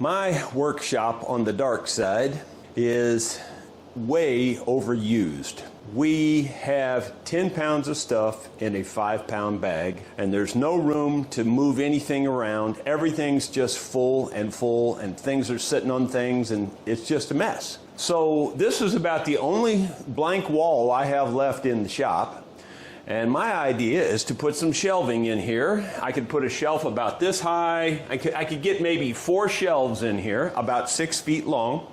My workshop on the dark side is way overused. We have 10 pounds of stuff in a 5-pound bag, and there's no room to move anything around. Everything's just full, and things are sitting on things, and it's just a mess. So this is about the only blank wall I have left in the shop. And my idea is to put some shelving in here. I could put a shelf about this high. I could get maybe 4 shelves in here, about 6 feet long.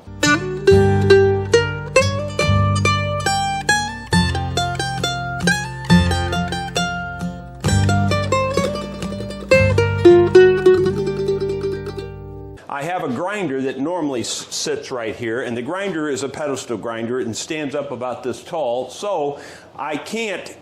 I have a grinder that normally sits right here, and the grinder is a pedestal grinder and stands up about this tall, so I can't,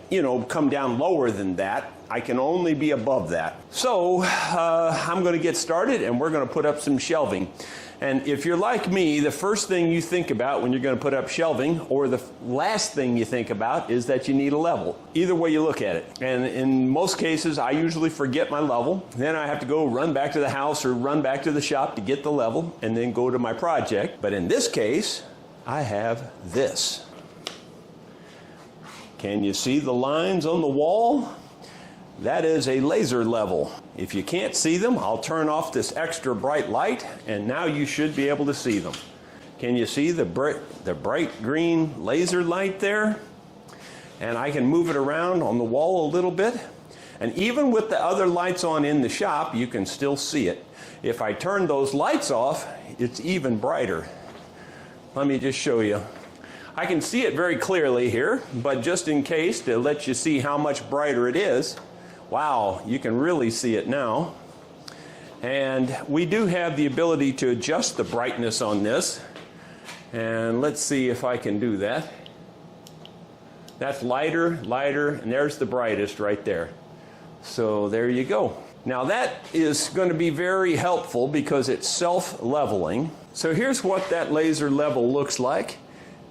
come down lower than that. I can only be above that. So I'm going to get started, and we're going to put up some shelving. And if you're like me, the first thing you think about when you're going to put up shelving, or the last thing you think about, is that you need a level. Either way you look at it. And in most cases, I usually forget my level. Then I have to go run back to the house or run back to the shop to get the level and then go to my project. But in this case, I have this. Can you see the lines on the wall? That is a laser level. If you can't see them, I'll turn off this extra bright light, and now you should be able to see them. Can you see the bright green laser light there? And I can move it around on the wall a little bit. And even with the other lights on in the shop, you can still see it. If I turn those lights off, it's even brighter. Let me just show you. I can see it very clearly here, but just in case, to let you see how much brighter it is, wow, you can really see it now. And we do have the ability to adjust the brightness on this. And let's see if I can do that. That's lighter, lighter, and there's the brightest right there. So there you go. Now that is going to be very helpful because it's self-leveling. So here's what that laser level looks like.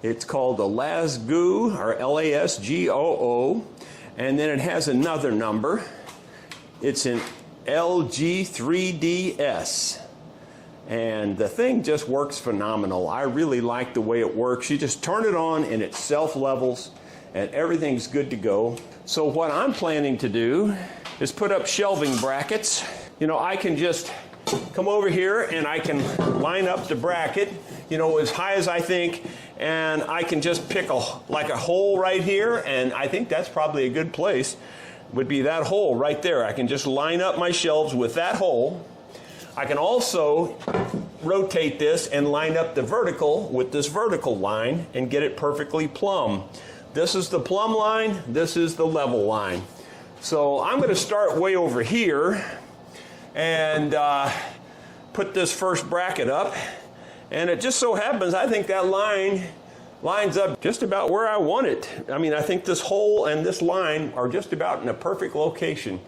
It's called a LASGOO, or LASGOO. And then it has another number. It's an LG3DS. And the thing just works phenomenal. I really like the way it works. You just turn it on and it self-levels and everything's good to go. So what I'm planning to do is put up shelving brackets. I can just come over here and I can line up the bracket, as high as I think, and I can just pick a hole right here, and I think that's probably a good place, would be that hole right there. I can just line up my shelves with that hole. I can also rotate this and line up the vertical with this vertical line and get it perfectly plumb. This is the plumb line, this is the level line. So I'm going to start way over here and put this first bracket up. And it just so happens, I think that line lines up just about where I want it. I think this hole and this line are just about in a perfect location.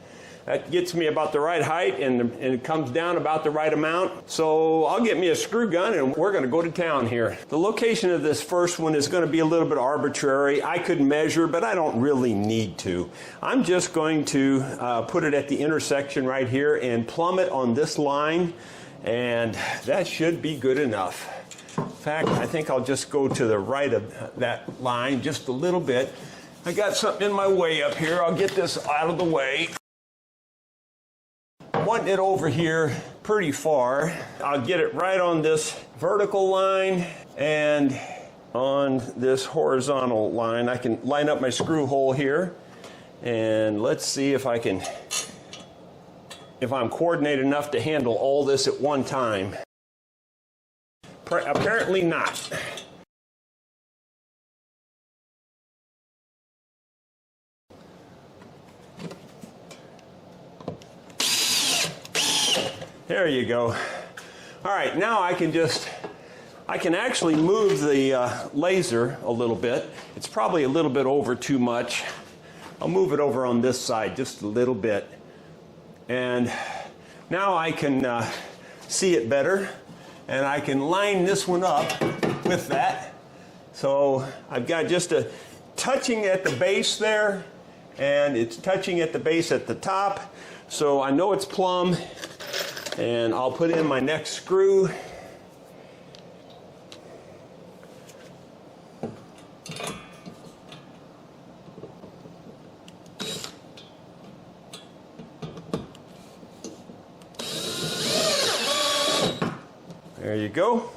That gets me about the right height, and it comes down about the right amount. So I'll get me a screw gun, and we're going to go to town here. The location of this first one is going to be a little bit arbitrary. I could measure, but I don't really need to. I'm just going to put it at the intersection right here and plumb it on this line. And that should be good enough. In fact, I think I'll just go to the right of that line just a little bit. I got something in my way up here. I'll get this out of the way. I want it over here pretty far. I'll get it right on this vertical line and on this horizontal line. I can line up my screw hole here. And let's see if I'm coordinated enough to handle all this at one time. Apparently not. There you go. All right, now I can actually move the laser a little bit. It's probably a little bit over too much. I'll move it over on this side just a little bit. And now I can see it better, and I can line this one up with that. So I've got just a touching at the base there, and it's touching at the base at the top. So I know it's plumb, And I'll put in my next screw. There you go.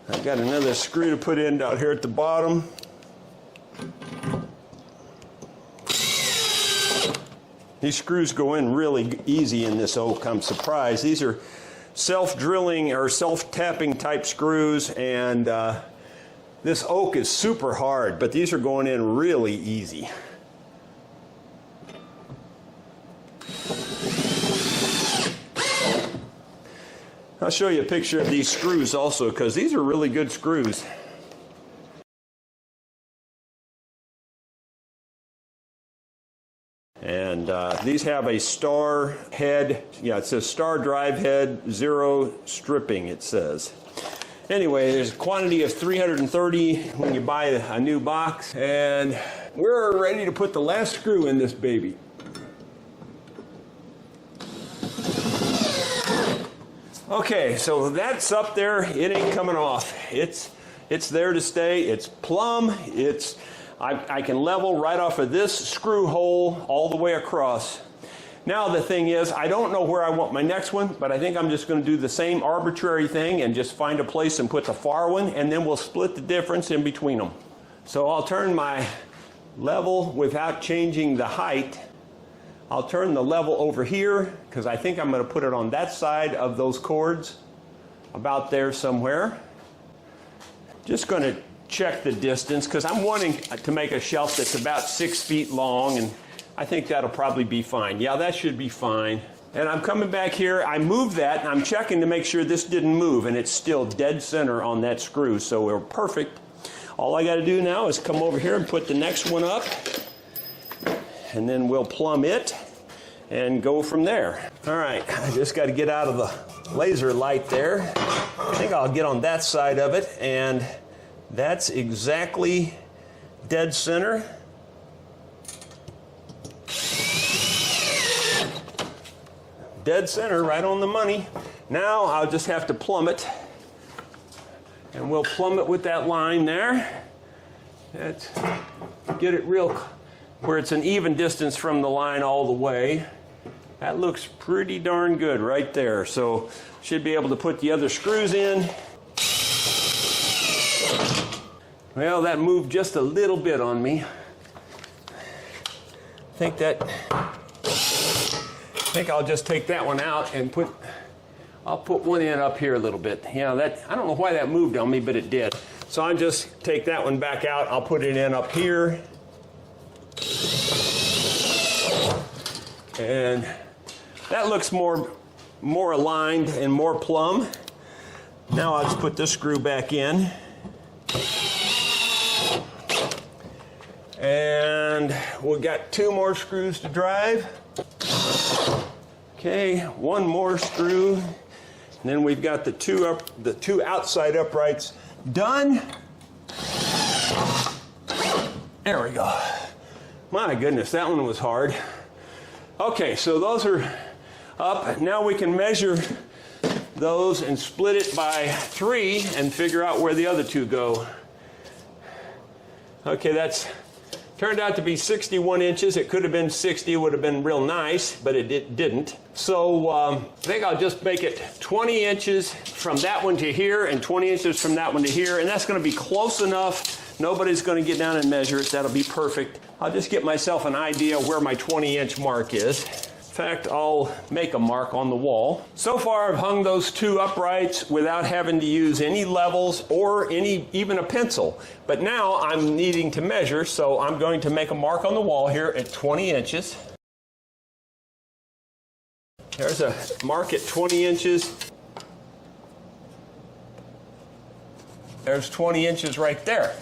I've got another screw to put in down here at the bottom. These screws go in really easy in this oak. I'm surprised. These are self-drilling or self-tapping type screws, and this oak is super hard, but these are going in really easy. I'll show you a picture of these screws also, because these are really good screws. And these have a star head. Yeah, it says star drive head, 0 stripping, it says. Anyway, there's a quantity of 330 when you buy a new box. And we're ready to put the last screw in this baby. Okay, so that's up there. It ain't coming off. It's there to stay. It's plumb. I can level right off of this screw hole all the way across. Now the thing is, I don't know where I want my next one, but I think I'm just going to do the same arbitrary thing and just find a place and put the far one, and then we'll split the difference in between them. So I'll turn my level without changing the height. I'll turn the level over here because I think I'm going to put it on that side of those cords, about there somewhere. Just going to check the distance because I'm wanting to make a shelf that's about 6 feet long, and I think that'll probably be fine. Yeah, that should be fine. And I'm coming back here. I moved that, and I'm checking to make sure this didn't move, and it's still dead center on that screw, so we're perfect. All I got to do now is come over here and put the next one up, and then we'll plumb it and go from there. All right, I just got to get out of the laser light there. I think I'll get on that side of it, and that's exactly dead center. Dead center, right on the money. Now I'll just have to plumb it, and we'll plumb it with that line there. Let's get it real where it's an even distance from the line all the way. That looks pretty darn good right there. So should be able to put the other screws in. Well, that moved just a little bit on me. I think I'll just take that one out and I'll put one in up here a little bit. Yeah, I don't know why that moved on me, but it did. So I'll just take that one back out. I'll put it in up here. And that looks more aligned and more plumb. Now I'll just put this screw back in. And we've got 2 more screws to drive. Okay, 1 more screw. And then we've got the two outside uprights done. There we go. My goodness, that one was hard. Okay, so those are up. Now we can measure those and split it by 3 and figure out where the other 2 go. Okay, that's turned out to be 61 inches. It could have been 60. It would have been real nice, but it didn't. So I think I'll just make it 20 inches from that one to here and 20 inches from that one to here, and that's going to be close enough. Nobody's going to get down and measure it. That'll be perfect. I'll just get myself an idea where my 20-inch mark is. In fact, I'll make a mark on the wall. So far, I've hung those 2 uprights without having to use any levels or even a pencil. But now I'm needing to measure, so I'm going to make a mark on the wall here at 20 inches. There's a mark at 20 inches. There's 20 inches right there.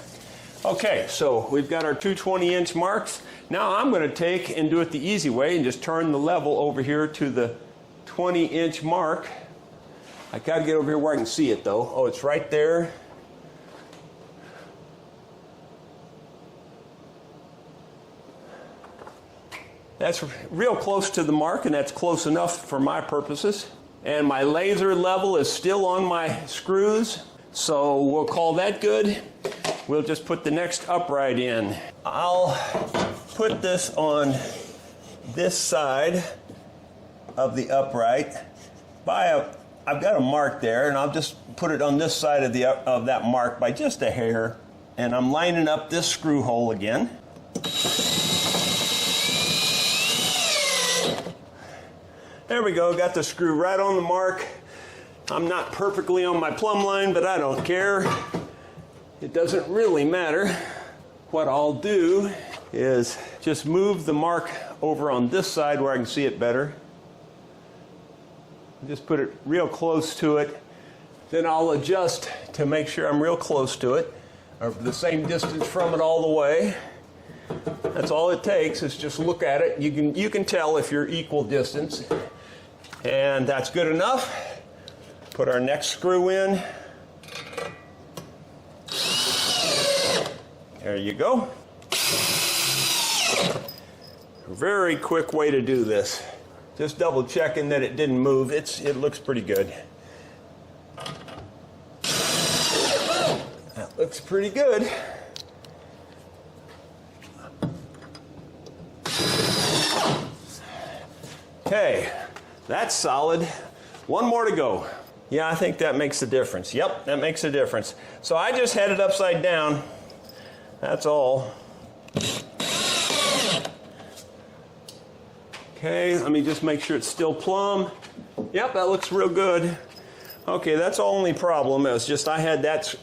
Okay, so we've got our 2 20-inch marks. Now I'm going to take and do it the easy way and just turn the level over here to the 20-inch mark. I got to get over here where I can see it though. Oh, it's right there. That's real close to the mark, and that's close enough for my purposes. and my laser level is still on my screws, so we'll call that good. We'll just put the next upright in. I'll put this on this side of the upright. I've got a mark there, and I'll just put it on this side of that mark by just a hair. And I'm lining up this screw hole again. There we go, got the screw right on the mark. I'm not perfectly on my plumb line, but I don't care. It doesn't really matter. What I'll do is just move the mark over on this side where I can see it better. Just put it real close to it. Then I'll adjust to make sure I'm real close to it, or the same distance from it all the way. That's all it takes, is just look at it. You can tell if you're equal distance. And that's good enough. Put our next screw in. There you go. Very quick way to do this. Just double checking that it didn't move. It looks pretty good. That looks pretty good. Okay, that's solid. One more to go. Yeah, I think that makes a difference. Yep, that makes a difference. So I just had it upside down. That's all. Okay, let me just make sure it's still plumb. Yep, that looks real good. Okay, that's the only problem. It was just I had that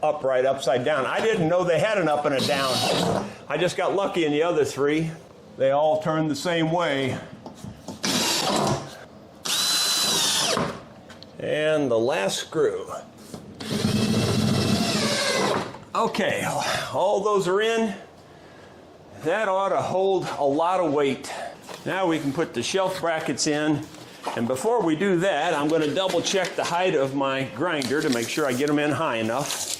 upright upside down. I didn't know they had an up and a down. I just got lucky in the other three. They all turned the same way. And the last screw. Okay, all those are in. That ought to hold a lot of weight. Now we can put the shelf brackets in. And before we do that, I'm going to double check the height of my grinder to make sure I get them in high enough.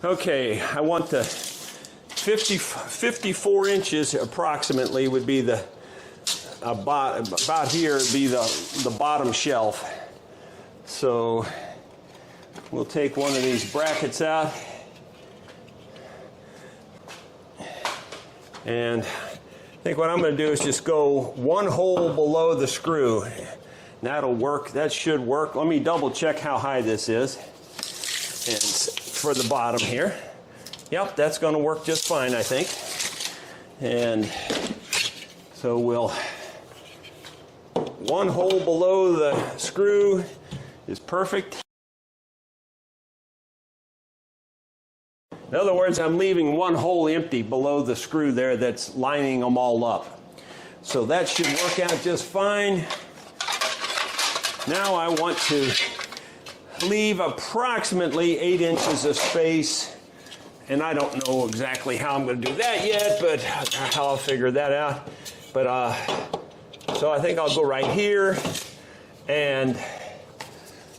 Okay, I want the 54 inches approximately would be the about here would be the bottom shelf. So we'll take one of these brackets out, and I think what I'm going to do is just go one hole below the screw. That'll work. That should work. Let me double check how high this is. And for the bottom here. Yep, that's going to work just fine, I think. And so we'll one hole below the screw is perfect. In other words, I'm leaving one hole empty below the screw there that's lining them all up. So that should work out just fine. Now I want to leave approximately 8 inches of space, and I don't know exactly how I'm going to do that yet, but how I'll figure that out. But so I think I'll go right here, and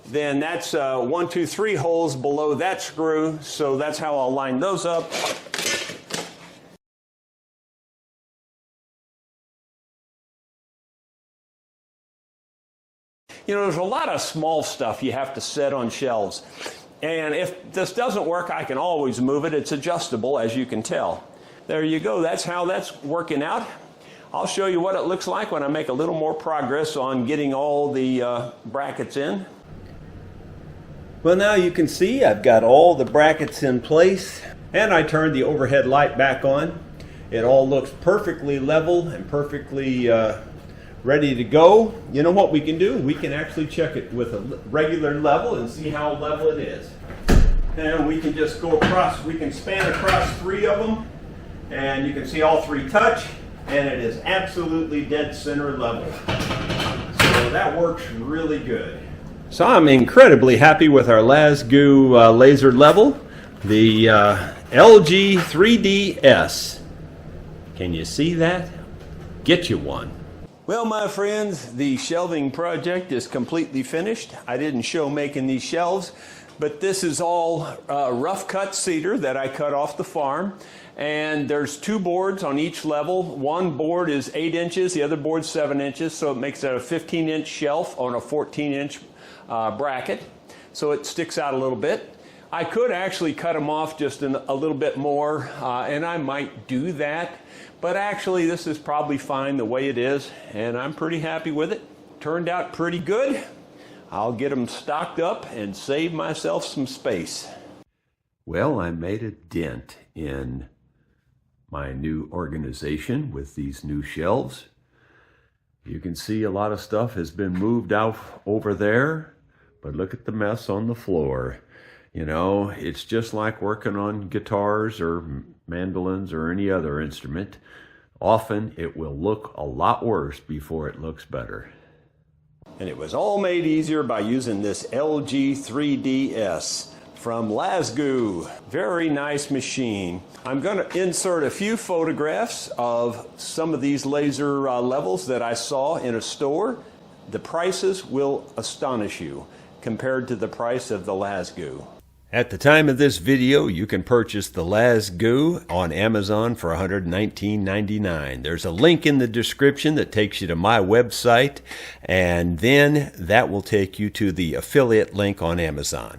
then that's 1, 2, 3 holes below that screw, so that's how I'll line those up. You know, there's a lot of small stuff you have to set on shelves. And if this doesn't work, I can always move it. It's adjustable, as you can tell. There you go. That's how that's working out. I'll show you what it looks like when I make a little more progress on getting all the brackets in. Well, now you can see I've got all the brackets in place, and I turned the overhead light back on. It all looks perfectly level and perfectly ready to go. You know what we can do? We can actually check it with a regular level and see how level it is. And we can just go across, we can span across 3 of them, and you can see all 3 touch, and it is absolutely dead center level. So that works really good. So I'm incredibly happy with our LASGOO laser level, the LG 3DS. Can you see that? Get you one. Well, my friends, the shelving project is completely finished. I didn't show making these shelves, But this is all rough cut cedar that I cut off the farm. And there's 2 boards on each level. One board is 8 inches, the other board's 7 inches, so it makes it a 15-inch shelf on a 14-inch bracket. So it sticks out a little bit. I could actually cut them off just a little bit more, and I might do that. But actually, this is probably fine the way it is, and I'm pretty happy with it. Turned out pretty good. I'll get them stocked up and save myself some space. Well, I made a dent in my new organization with these new shelves. You can see a lot of stuff has been moved out over there, but look at the mess on the floor. You know, it's just like working on guitars or mandolins or any other instrument. Often it will look a lot worse before it looks better. And it was all made easier by using this LG 3DS from LASGOO. Very nice machine. I'm going to insert a few photographs of some of these laser levels that I saw in a store. The prices will astonish you compared to the price of the LASGOO. At the time of this video, you can purchase the LASGOO on Amazon for $119.99. There's a link in the description that takes you to my website, and then that will take you to the affiliate link on Amazon.